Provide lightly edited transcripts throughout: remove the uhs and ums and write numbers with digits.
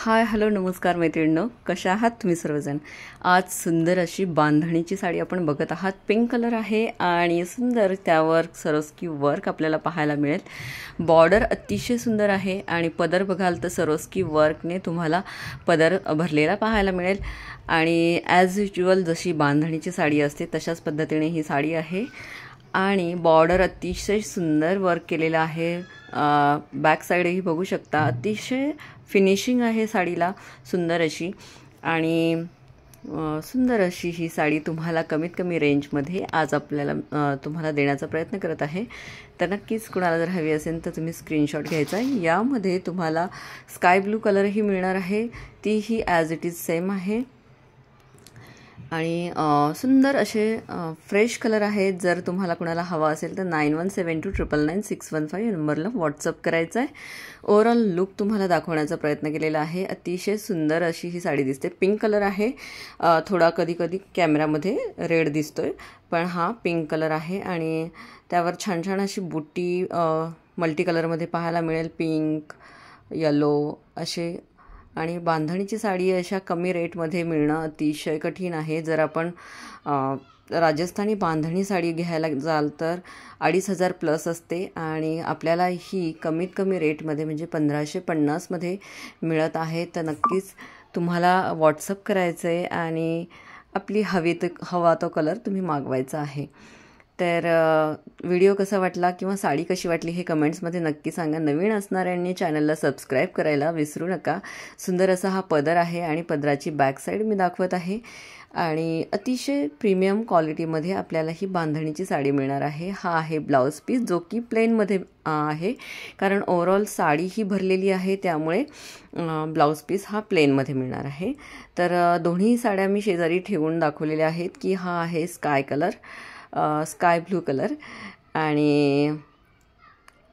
Hi hello नमस्कार मैत्रिणींनो, कशा आहात तुम्ही सर्वजण। आज सुंदर अशी बांधणीची साडी आपण बघत आहात। पिंक कलर आहे आणि सुंदर त्यावर सरोस्की वर्क आपल्याला पाहायला मिळेल। बॉर्डर अतिशय सुंदर आहे आणि पदर बघाल तर सरोस्की वर्कने तुम्हाला पदर भरलेला पाहायला मिळेल आणि ॲज युजुअल जशी बांधणीची साडी असते तशाच पद्धतीने ही साडी आहे आणि बॉर्डर अतिशय सुंदर वर्क केलेला आहे। बॅक साइडही बघू शकता, अतिशय फिनिशिंग आहे साडीला सुंदर अशी आणि सुंदर अशी ही साडी तुम्हाला कमीत कमी रेंजमध्ये आज आपल्याला तुम्हाला देण्याचा प्रयत्न करत आहे। तर नक्कीच कुणाला जर हवी असेल तर तुम्ही स्क्रीनशॉट घ्यायचा आहे। यामध्ये तुम्हाला स्काय ब्लू कलरही मिळणार आहे, तीही ॲज इट इज सेम आहे आणि सुंदर असे फ्रेश कलर आहेत। जर तुम्हाला कुणाला हवा असेल तर 9172999615 या नंबरला व्हॉट्सअप करायचा आहे। ओव्हरऑल लुक तुम्हाला दाखवण्याचा प्रयत्न केलेला आहे। अतिशय सुंदर अशी ही साडी दिसते। पिंक कलर आहे, थोडा कधी कधी कॅमेरामध्ये रेड दिसतोय पण हा पिंक कलर आहे आणि त्यावर छान छान अशी बुट्टी मल्टी कलरमध्ये पाहायला मिळेल, पिंक येलो असे। आणि बांधणीची साडी अशा कमी रेटमध्ये मिळणं अतिशय कठीण आहे। जर आपण राजस्थानी बांधणी साडी घ्यायला जाल तर 2500 प्लस असते आणि आपल्याला ही कमीत कमी रेटमध्ये म्हणजे 1550 मध्ये मिळत आहे। तर नक्कीच तुम्हाला व्हॉट्सअप करायचं आहे आणि आपली हवा तो कलर तुम्ही मागवायचा आहे। तर व्हिडिओ कसा वाटला किंवा साडी कशी वाटली हे कमेंट्समध्ये नक्की सांगा। नवीन असणाऱ्यांनी चॅनलला सबस्क्राईब करायला विसरू नका। सुंदर असा हा पदर आहे आणि पदराची बॅक साईड मी दाखवत आहे आणि अतिशय प्रीमियम क्वालिटीमध्ये आपल्याला ही बांधणीची साडी मिळणार आहे। हा आहे ब्लाऊज पीस जो की प्लेनमध्ये आहे, कारण ओव्हरऑल साडी ही भरलेली आहे त्यामुळे ब्लाऊज पीस हा प्लेनमध्ये मिळणार आहे। तर दोन्ही साड्या मी शेजारी ठेवून दाखवलेल्या आहेत की हा आहे स्काय ब्लू कलर आणि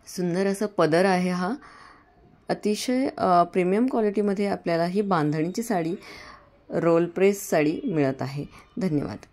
सुंदर असं पदर आहे। हा अतिशय प्रीमियम क्वालिटीमध्ये आपल्याला ही बांधणीची साडी रोल प्रेस साडी मिळत आहे। धन्यवाद।